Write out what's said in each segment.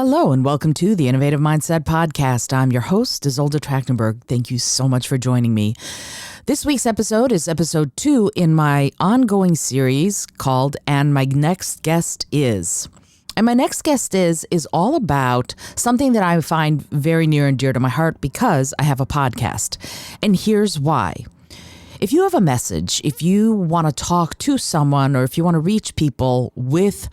Hello and welcome to the Innovative Mindset Podcast. I'm your host, Izolda. Thank you so much for joining me. This week's episode is episode 2 in my ongoing series called And My Next Guest Is. And my next guest is all about something that I find very near and dear to my heart because I have a podcast. And here's why. If you have a message, if you want to talk to someone, or if you want to reach people with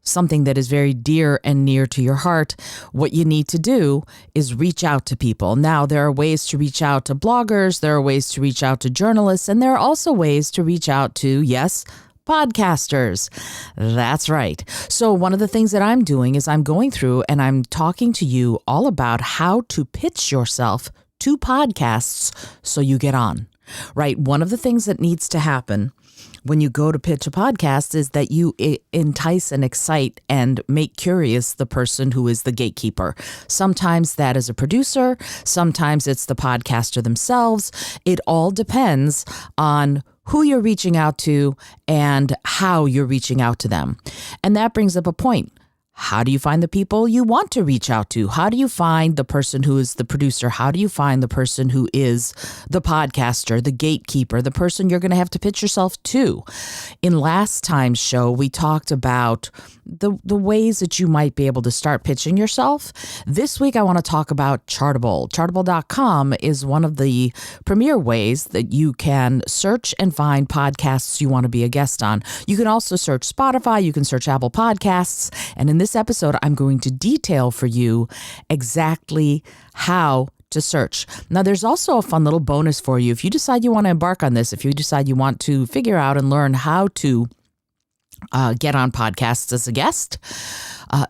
something that is very dear and near to your heart, what you need to do is reach out to people. Now, there are ways to reach out to bloggers, there are ways to reach out to journalists, and there are also ways to reach out to, yes, podcasters. That's right. So one of the things that I'm doing is I'm going through and I'm talking to you all about how to pitch yourself to podcasts so you get on, right? One of the things that needs to happen when you go to pitch a podcast is that you entice and excite and make curious the person who is the gatekeeper. Sometimes that is a producer. Sometimes it's the podcaster themselves. It all depends on who you're reaching out to and how you're reaching out to them. And that brings up a point. How do you find the people you want to reach out to? How do you find the person who is the producer? How do you find the person who is the podcaster, the gatekeeper, the person you're going to have to pitch yourself to? In last time's show, we talked about the ways that you might be able to start pitching yourself. This week, I want to talk about Chartable. Chartable.com is one of the premier ways that you can search and find podcasts you want to be a guest on. You can also search Spotify. You can search Apple Podcasts. And in this episode, I'm going to detail for you exactly how to search. Now, there's also a fun little bonus for you. If you decide you want to embark on this, if you decide you want to figure out and learn how to get on podcasts as a guest,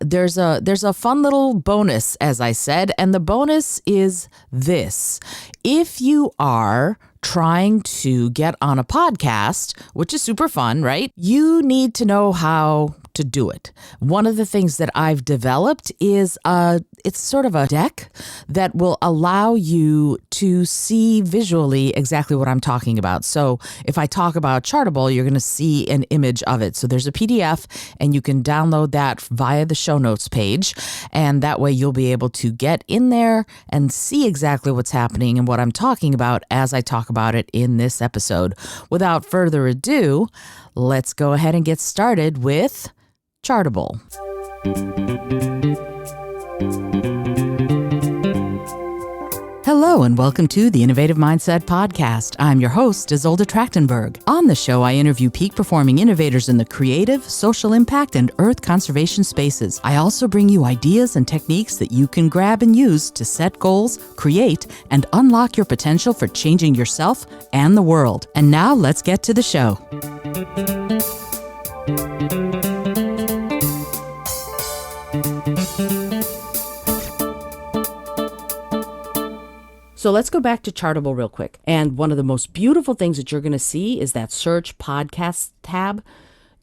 there's a fun little bonus, as I said, and the bonus is this. If you are trying to get on a podcast, which is super fun, right? You need to know how to do it. One of the things that I've developed is it's sort of a deck that will allow you to see visually exactly what I'm talking about. So if I talk about Chartable, you're going to see an image of it. So there's a PDF and you can download that via the show notes page. And that way you'll be able to get in there and see exactly what's happening and what I'm talking about as I talk about it in this episode. Without further ado, let's go ahead and get started with Chartable. Hello and welcome to the Innovative Mindset Podcast. I'm your host, Izolda. On the show, I interview peak performing innovators in the creative, social impact, and earth conservation spaces. I also bring you ideas and techniques that you can grab and use to set goals, create, and unlock your potential for changing yourself and the world. And now let's get to the show. So let's go back to Chartable real quick. And one of the most beautiful things that you're going to see is that search podcast tab.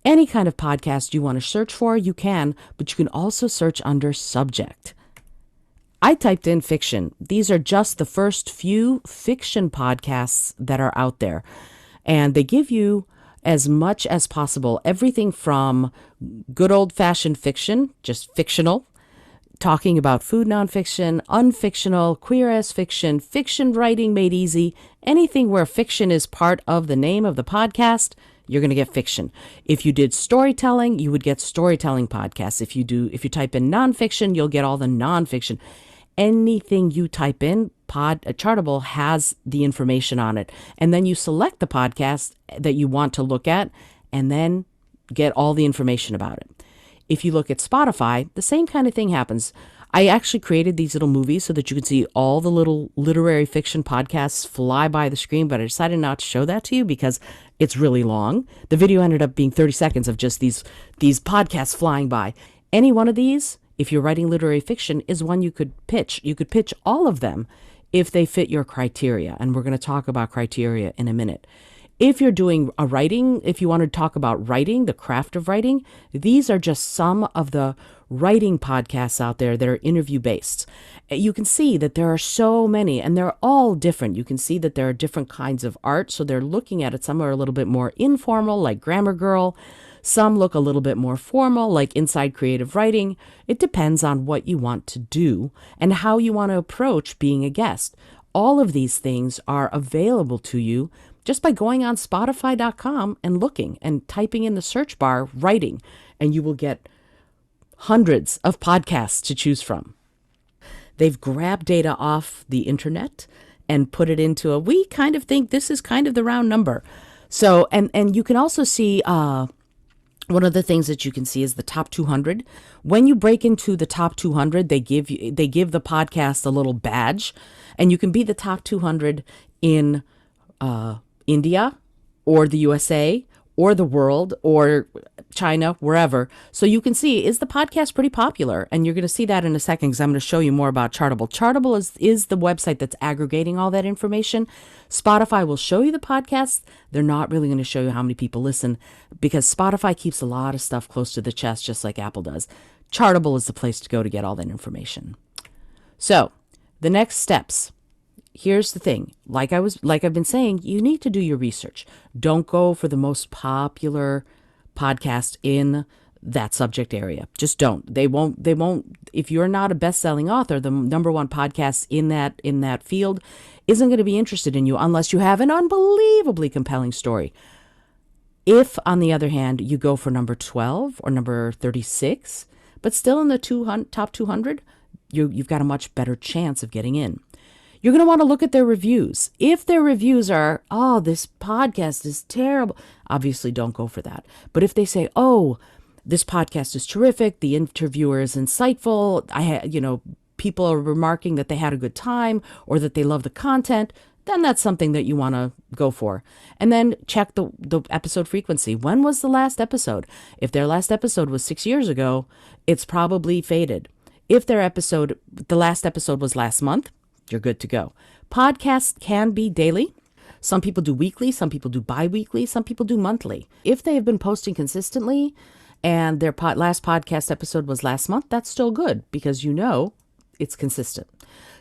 Any kind of podcast you want to search for, you can, but you can also search under subject. I typed in fiction. These are just the first few fiction podcasts that are out there. And they give you as much as possible, everything from good old-fashioned fiction, just fictional, talking about food nonfiction, unfictional, queer-as fiction, fiction writing made easy, anything where fiction is part of the name of the podcast, you're going to get fiction. If you did storytelling, you would get storytelling podcasts. If you type in nonfiction, you'll get all the nonfiction. Anything you type in, Chartable has the information on it. And then you select the podcast that you want to look at and then get all the information about it. If you look at Spotify, the same kind of thing happens. I actually created these little movies so that you could see all the little literary fiction podcasts fly by the screen, but I decided not to show that to you because it's really long. The video ended up being 30 seconds of just these podcasts flying by. Any one of these, if you're writing literary fiction, is one you could pitch. You could pitch all of them if they fit your criteria, and we're going to talk about criteria in a minute. If you're doing a writing, if you want to talk about writing, the craft of writing, these are just some of the writing podcasts out there that are interview based. You can see that there are so many and they're all different. You can see that there are different kinds of art. So they're looking at it. Some are a little bit more informal, like Grammar Girl. Some look a little bit more formal, like Inside Creative Writing. It depends on what you want to do and how you want to approach being a guest. All of these things are available to you just by going on Spotify.com and looking and typing in the search bar writing, and you will get hundreds of podcasts to choose from. They've grabbed data off the internet and put it into we kind of think this is kind of the round number. So, and you can also see, one of the things that you can see is the top 200. When you break into the top 200, they give the podcast a little badge, and you can be the top 200 in India or the USA or the world or China, wherever. So you can see, is the podcast pretty popular? And you're going to see that in a second because I'm going to show you more about Chartable. Chartable is the website that's aggregating all that information. Spotify will show you the podcasts. They're not really going to show you how many people listen because Spotify keeps a lot of stuff close to the chest, just like Apple does. Chartable is the place to go to get all that information. So the next steps. Here's the thing. Like I've been saying, you need to do your research. Don't go for the most popular podcast in that subject area. Just don't. They won't, if you're not a best-selling author, the number one podcast in that field isn't going to be interested in you unless you have an unbelievably compelling story. If, on the other hand, you go for number 12 or number 36, but still in the top 200, you've got a much better chance of getting in. You're going to want to look at their reviews. If their reviews are, oh, this podcast is terrible, obviously don't go for that. But if they say, oh, this podcast is terrific, the interviewer is insightful, people are remarking that they had a good time or that they love the content, then that's something that you want to go for. And then check the episode frequency. When was the last episode? If their last episode was 6 years ago, it's probably faded. If the last episode was last month, you're good to go. Podcasts can be daily. Some people do weekly, some people do bi-weekly, some people do monthly. If they have been posting consistently and their last podcast episode was last month, that's still good because it's consistent.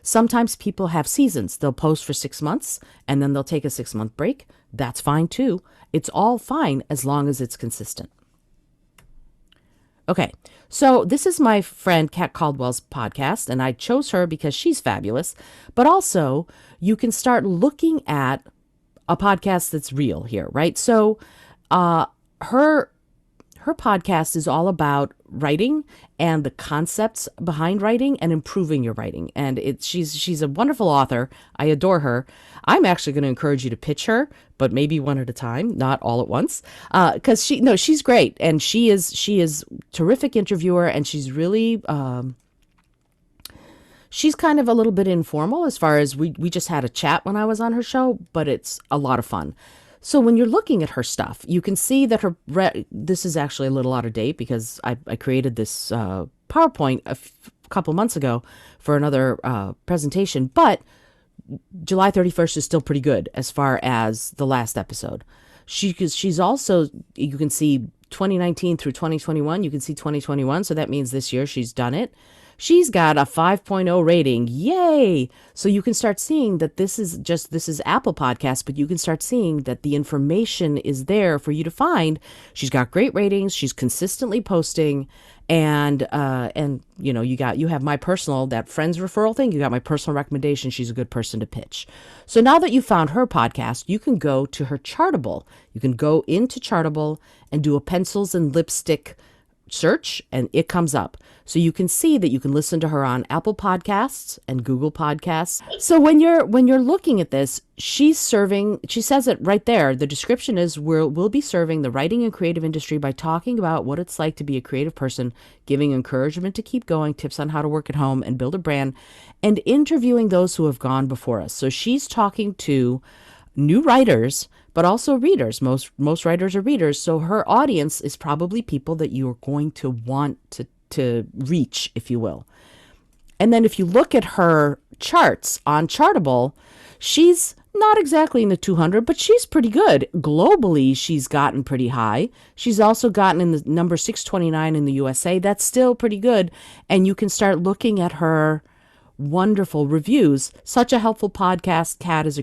Sometimes people have seasons. They'll post for 6 months and then they'll take a 6-month break. That's fine too. It's all fine as long as it's consistent. Okay, so this is my friend Kat Caldwell's podcast, and I chose her because she's fabulous. But also, you can start looking at a podcast that's real here, right? So her podcast is all about writing and the concepts behind writing and improving your writing. And she's a wonderful author. I adore her. I'm actually going to encourage you to pitch her, but maybe one at a time, not all at once. Because she's great, and she is terrific interviewer, and she's really she's kind of a little bit informal as far as we just had a chat when I was on her show, but it's a lot of fun. So when you're looking at her stuff, you can see that this is actually a little out of date because I created this PowerPoint a couple months ago for another presentation, but July 31st is still pretty good as far as the last episode. She's also, you can see 2019 through 2021, you can see 2021, so that means this year she's done it. She's got a 5.0 rating. Yay! So you can start seeing that this is Apple Podcasts, but you can start seeing that the information is there for you to find. She's got great ratings. She's consistently posting, and you have my personal, that friends referral thing. You got my personal recommendation. She's a good person to pitch. So now that you found her podcast, you can go to her Chartable. You can go into Chartable and do a pencils and lipstick search, and it comes up. So you can see that you can listen to her on Apple Podcasts and Google Podcasts. So when you're looking at this, she says it right there. The description is we'll be serving the writing and creative industry by talking about what it's like to be a creative person, giving encouragement to keep going, tips on how to work at home and build a brand, and interviewing those who have gone before us. So she's talking to new writers, but also readers. Most writers are readers. So her audience is probably people that you're going to want to reach, if you will. And then if you look at her charts on Chartable, she's not exactly in the 200, but she's pretty good. Globally, she's gotten pretty high. She's also gotten in the number 629 in the USA. That's still pretty good. And you can start looking at her wonderful reviews. Such a helpful podcast. Kat is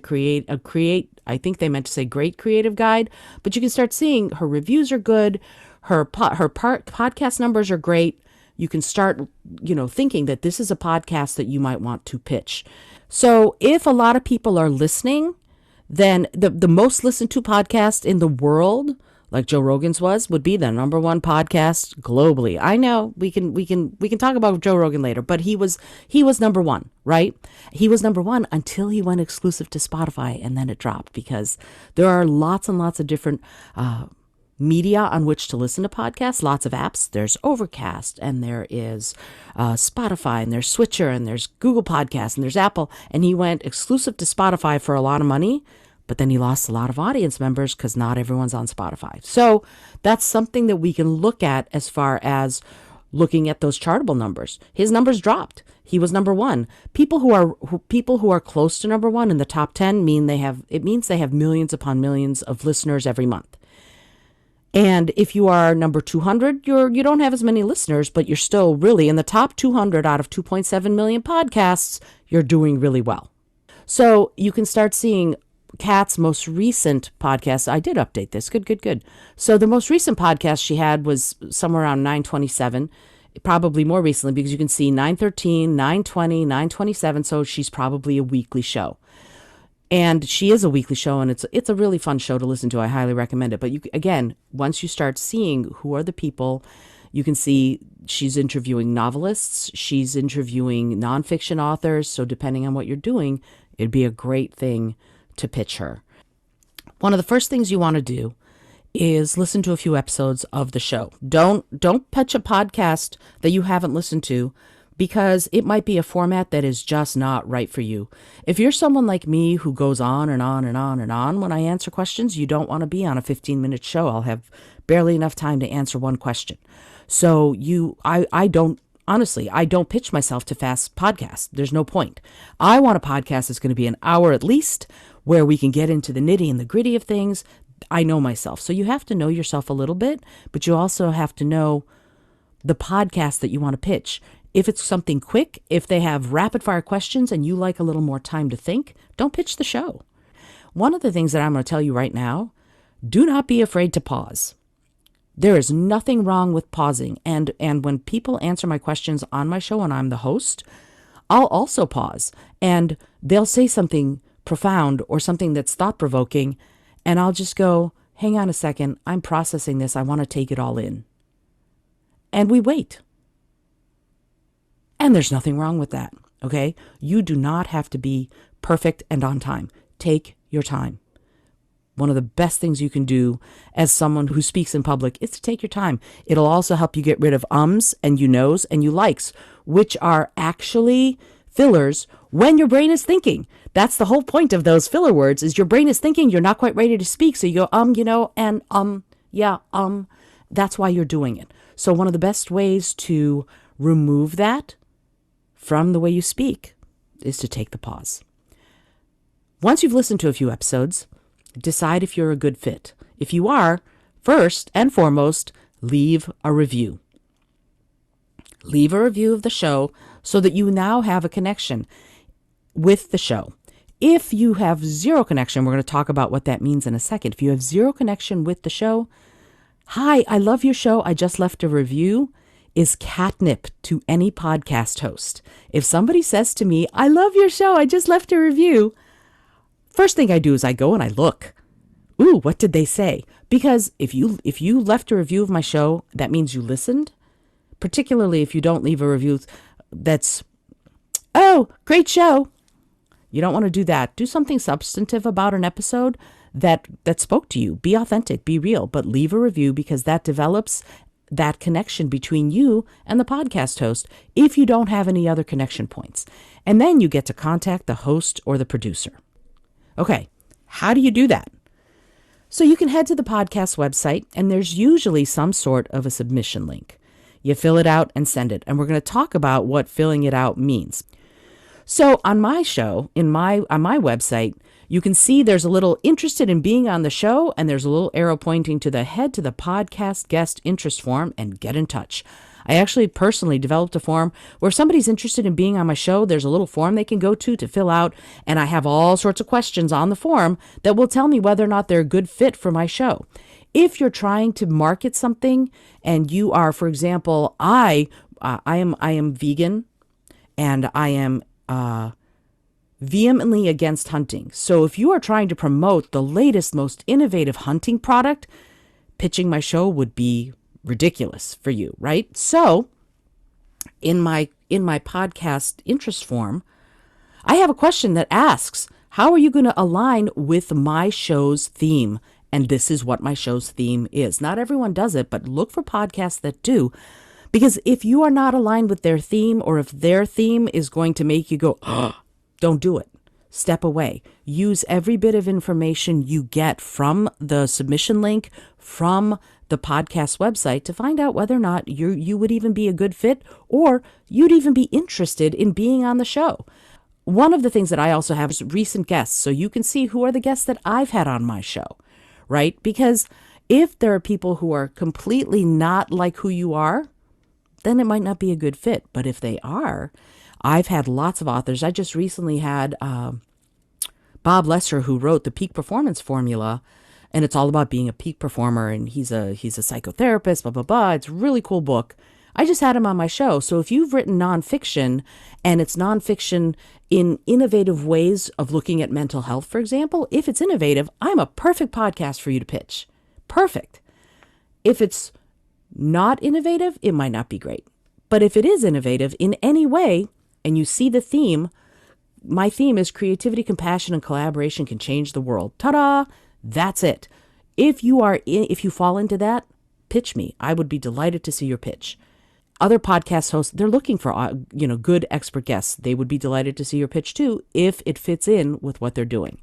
I think they meant to say great creative guide, but you can start seeing her reviews are good. Podcast numbers are great. You can start, thinking that this is a podcast that you might want to pitch. So if a lot of people are listening, then the most listened to podcast in the world, like Joe Rogan's would be the number one podcast globally. I know we can talk about Joe Rogan later, but he was number one, right? He was number one until he went exclusive to Spotify, and then it dropped because there are lots and lots of different media on which to listen to podcasts, lots of apps. There's Overcast, and there is Spotify, and there's Switcher, and there's Google Podcasts, and there's Apple. And he went exclusive to Spotify for a lot of money, but then he lost a lot of audience members because not everyone's on Spotify. So that's something that we can look at as far as looking at those Chartable numbers. His numbers dropped. He was number one. People who are close to number one in the top 10 means they have millions upon millions of listeners every month. And if you are number 200, you don't have as many listeners, but you're still really in the top 200 out of 2.7 million podcasts. You're doing really well. So you can start seeing Kat's most recent podcast. I did update this. Good. So the most recent podcast she had was somewhere around 927, probably more recently, because you can see 913, 920, 927. So she's probably a weekly show. And she is a weekly show, and it's a really fun show to listen to. I highly recommend it. But again, once you start seeing who are the people, you can see she's interviewing novelists, she's interviewing nonfiction authors. So depending on what you're doing, it'd be a great thing to pitch her. One of the first things you want to do is listen to a few episodes of the show. Don't pitch a podcast that you haven't listened to, because it might be a format that is just not right for you. If you're someone like me who goes on and on and on and on when I answer questions, you don't want to be on a 15-minute show. I'll have barely enough time to answer one question. So I don't pitch myself to fast podcasts. There's no point. I want a podcast that's going to be an hour at least, where we can get into the nitty and the gritty of things. I know myself. So you have to know yourself a little bit, but you also have to know the podcast that you want to pitch. If it's something quick, if they have rapid fire questions and you like a little more time to think, don't pitch the show. One of the things that I'm going to tell you right now, do not be afraid to pause. There is nothing wrong with pausing. And when people answer my questions on my show and I'm the host, I'll also pause, and they'll say something profound or something that's thought-provoking, and I'll just go, hang on a second, I'm processing this. I want to take it all in. And we wait. And there's nothing wrong with that, okay? You do not have to be perfect and on time. Take your time. One of the best things you can do as someone who speaks in public is to take your time. It'll also help you get rid of ums and you knows and you likes, which are actually fillers when your brain is thinking. That's the whole point of those filler words, is your brain is thinking, you're not quite ready to speak. So you go, and yeah, that's why you're doing it. So one of the best ways to remove that from the way you speak is to take the pause. Once you've listened to a few episodes, decide if you're a good fit. If you are, first and foremost, leave a review. Leave a review of the show so that you now have a connection with the show. If you have zero connection, we're going to talk about what that means in a second. If you have zero connection with the show, hi, I love your show, I just left a review, is catnip to any podcast host. If somebody says to me, I love your show, I just left a review, first thing I do is I go and I look. Ooh, what did they say? Because if you left a review of my show, that means you listened. Particularly if you don't leave a review that's, oh, great show. You don't want to do that. Do something substantive about an episode that spoke to you. Be authentic, be real, but leave a review, because that develops that connection between you and the podcast host if you don't have any other connection points. And then you get to contact the host or the producer. Okay, how do you do that? So you can head to the podcast website, and there's usually some sort of a submission link. You fill it out and send it. And we're going to talk about what filling it out means. So on my show, on my website, you can see there's a little interested in being on the show, and there's a little arrow pointing to the head to the podcast guest interest form and get in touch. I actually personally developed a form where if somebody's interested in being on my show, there's a little form they can go to fill out, and I have all sorts of questions on the form that will tell me whether or not they're a good fit for my show. If you're trying to market something and you are, for example, I am vegan and I am vehemently against hunting. So if you are trying to promote the latest, most innovative hunting product, pitching my show would be ridiculous for you, right? So in my podcast interest form, I have a question that asks, how are you going to align with my show's theme? And this is what my show's theme is. Not everyone does it, but look for podcasts that do. Because if you are not aligned with their theme, or if their theme is going to make you go, oh, don't do it. Step away. Use every bit of information you get from the submission link, from the podcast website, to find out whether or not you would even be a good fit, or you'd even be interested in being on the show. One of the things that I also have is recent guests, so you can see who are the guests that I've had on my show, right? Because if there are people who are completely not like who you are, then it might not be a good fit. But if they are, I've had lots of authors. I just recently had Bob Lesser, who wrote the Peak Performance Formula, and it's all about being a peak performer, and he's a psychotherapist, blah, blah, blah. It's a really cool book. I just had him on my show. So if you've written nonfiction, and it's nonfiction in innovative ways of looking at mental health, for example, if it's innovative, I'm a perfect podcast for you to pitch. Perfect. If it's not innovative, it might not be great. But if it is innovative in any way, and you see the theme, my theme is creativity, compassion, and collaboration can change the world. Ta-da! That's it. If you fall into that, pitch me. I would be delighted to see your pitch. Other podcast hosts, they're looking for good expert guests. They would be delighted to see your pitch too, if it fits in with what they're doing.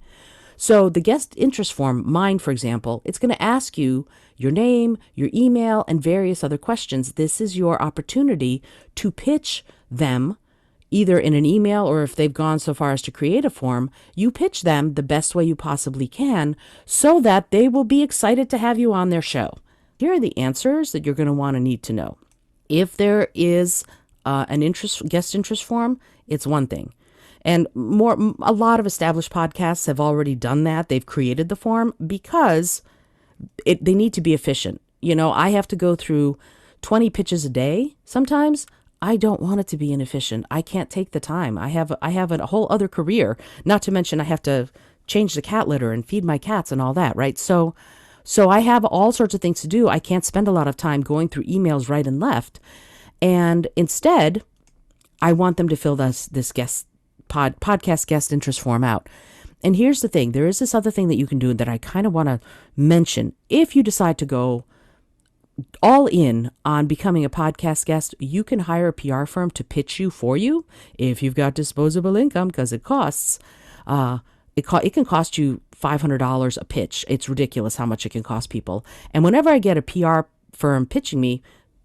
So the guest interest form, mine, for example, it's going to ask you your name, your email, and various other questions. This is your opportunity to pitch them, either in an email, or if they've gone so far as to create a form, you pitch them the best way you possibly can so that they will be excited to have you on their show. Here are the answers that you're going to want to need to know. If there is an guest interest form, it's one thing. And a lot of established podcasts have already done that. They've created the form because they need to be efficient. I have to go through 20 pitches a day. Sometimes I don't want it to be inefficient. I can't take the time. I have a whole other career, not to mention I have to change the cat litter and feed my cats and all that, right? So I have all sorts of things to do. I can't spend a lot of time going through emails right and left. And instead, I want them to fill this podcast guest interest form out. And here's the thing. There is this other thing that you can do that I kind of want to mention. If you decide to go all in on becoming a podcast guest, you can hire a PR firm to pitch you for you if you've got disposable income, because it costs. It can cost you $500 a pitch. It's ridiculous how much it can cost people. And whenever I get a PR firm pitching me,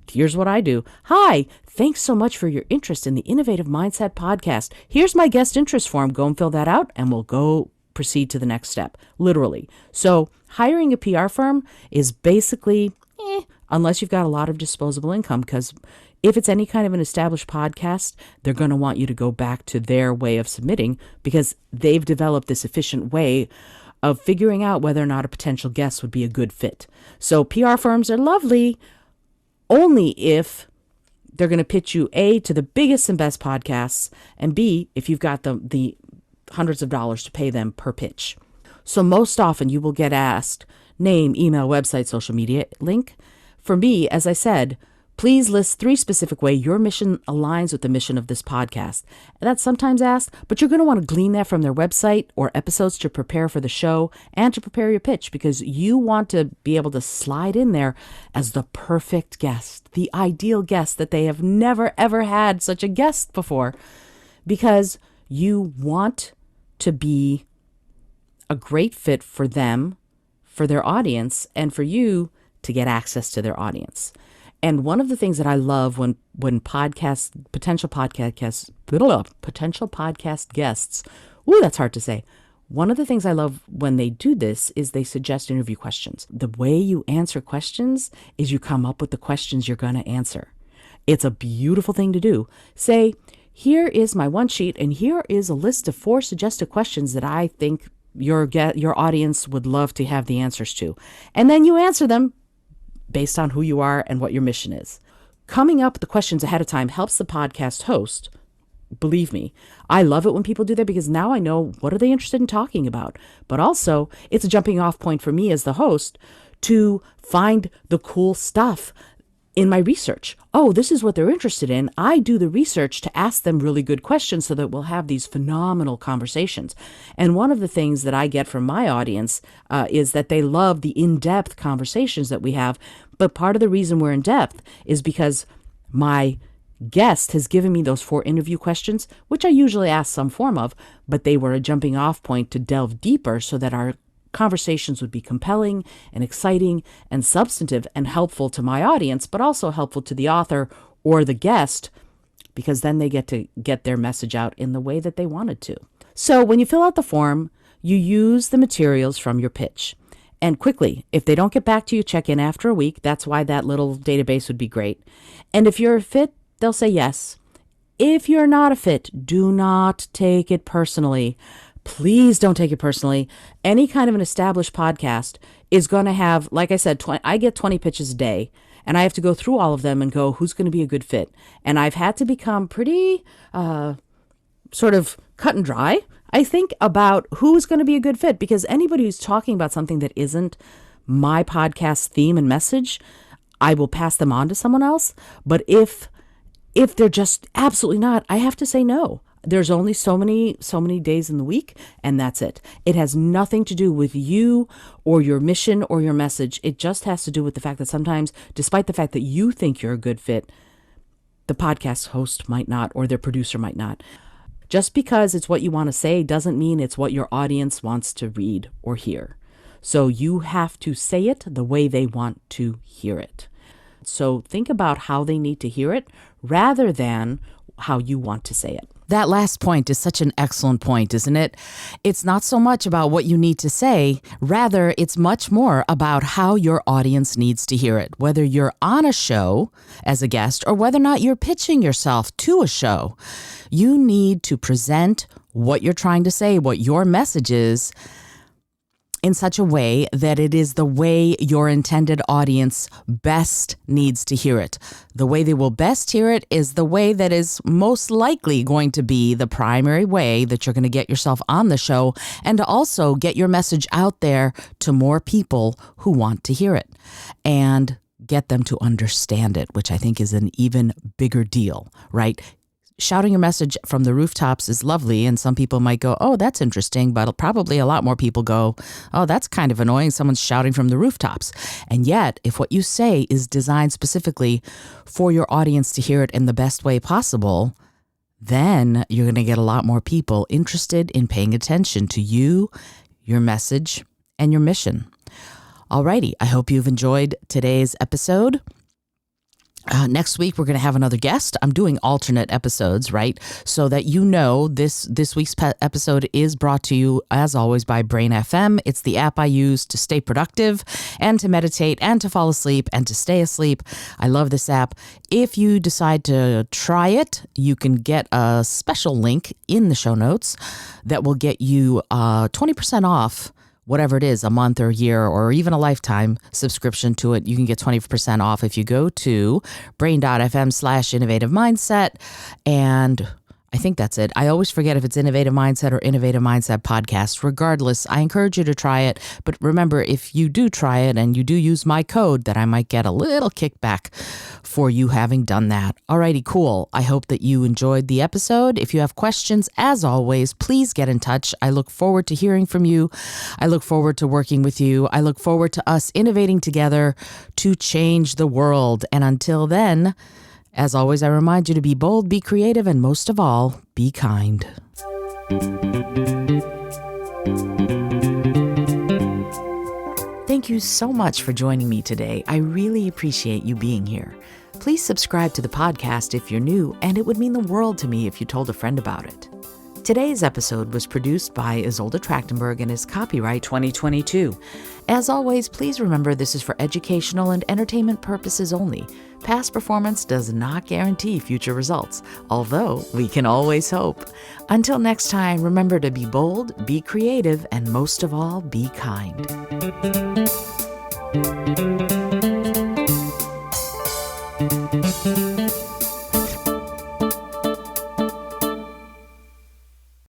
here's what I do. Hi, thanks so much for your interest in the Innovative Mindset podcast. Here's my guest interest form. Go and fill that out, and we'll go proceed to the next step, literally. So hiring a PR firm is basically, unless you've got a lot of disposable income, because if it's any kind of an established podcast, they're going to want you to go back to their way of submitting, because they've developed this efficient way of figuring out whether or not a potential guest would be a good fit. So PR firms are lovely only if they're going to pitch you A, to the biggest and best podcasts, and B, if you've got the hundreds of dollars to pay them per pitch. So most often you will get asked name, email, website, social media link. For me, as I said, please list 3 specific ways your mission aligns with the mission of this podcast. And that's sometimes asked, but you're going to want to glean that from their website or episodes to prepare for the show and to prepare your pitch, because you want to be able to slide in there as the perfect guest, the ideal guest, that they have never, ever had such a guest before, because you want to be a great fit for them, for their audience, and for you to get access to their audience. And one of the things that I love when potential podcast guests, that's hard to say. One of the things I love when they do this is they suggest interview questions. The way you answer questions is you come up with the questions you're going to answer. It's a beautiful thing to do. Say, here is my one sheet, and here is a list of 4 suggested questions that I think your audience would love to have the answers to. And then you answer them based on who you are and what your mission is. Coming up with the questions ahead of time helps the podcast host. Believe me, I love it when people do that because now I know what are they interested in talking about. But also, it's a jumping off point for me as the host to find the cool stuff in my research. Oh, this is what they're interested in. I do the research to ask them really good questions so that we'll have these phenomenal conversations. And one of the things that I get from my audience is that they love the in-depth conversations that we have. But part of the reason we're in depth is because my guest has given me those 4 interview questions, which I usually ask some form of, but they were a jumping off point to delve deeper so that our conversations would be compelling and exciting and substantive and helpful to my audience, but also helpful to the author or the guest, because then they get to get their message out in the way that they wanted to. So when you fill out the form, you use the materials from your pitch. And quickly, if they don't get back to you, check in after a week. That's why that little database would be great. And if you're a fit, they'll say yes. If you're not a fit, do not take it personally. Please don't take it personally. Any kind of an established podcast is going to have, like I said, I get 20 pitches a day, and I have to go through all of them and go, who's going to be a good fit? And I've had to become pretty sort of cut and dry, I think, about who's going to be a good fit, because anybody who's talking about something that isn't my podcast theme and message, I will pass them on to someone else. But if they're just absolutely not, I have to say no. There's only so many days in the week, and that's it. It has nothing to do with you or your mission or your message. It just has to do with the fact that sometimes, despite the fact that you think you're a good fit, the podcast host might not, or their producer might not. Just because it's what you want to say doesn't mean it's what your audience wants to read or hear. So you have to say it the way they want to hear it. So think about how they need to hear it rather than how you want to say it. That last point is such an excellent point, isn't it? It's not so much about what you need to say. Rather, it's much more about how your audience needs to hear it, whether you're on a show as a guest or whether or not you're pitching yourself to a show. You need to present what you're trying to say, what your message is, in such a way that it is the way your intended audience best needs to hear it. The way they will best hear it is the way that is most likely going to be the primary way that you're going to get yourself on the show and to also get your message out there to more people who want to hear it and get them to understand it, which I think is an even bigger deal, right? Shouting your message from the rooftops is lovely, and some people might go, oh, that's interesting, but probably a lot more people go, oh, that's kind of annoying, someone's shouting from the rooftops. And yet, if what you say is designed specifically for your audience to hear it in the best way possible, then you're going to get a lot more people interested in paying attention to you, your message, and your mission. Alrighty, I hope you've enjoyed today's episode. Next week, we're going to have another guest. I'm doing alternate episodes, right? So that you know this week's episode is brought to you, as always, by Brain FM. It's the app I use to stay productive and to meditate and to fall asleep and to stay asleep. I love this app. If you decide to try it, you can get a special link in the show notes that will get you 20% off whatever it is, a month or a year or even a lifetime subscription to it. You can get 20% off if you go to brain.fm/innovative mindset. And I think that's it. I always forget if it's Innovative Mindset or Innovative Mindset Podcast. Regardless, I encourage you to try it. But remember, if you do try it and you do use my code, that I might get a little kickback for you having done that. Alrighty, cool. I hope that you enjoyed the episode. If you have questions, as always, please get in touch. I look forward to hearing from you. I look forward to working with you. I look forward to us innovating together to change the world. And until then, as always, I remind you to be bold, be creative, and most of all, be kind. Thank you so much for joining me today. I really appreciate you being here. Please subscribe to the podcast if you're new, and it would mean the world to me if you told a friend about it. Today's episode was produced by Izolda Trachtenberg and is copyright 2022. As always, please remember this is for educational and entertainment purposes only. Past performance does not guarantee future results, although we can always hope. Until next time, remember to be bold, be creative, and most of all, be kind.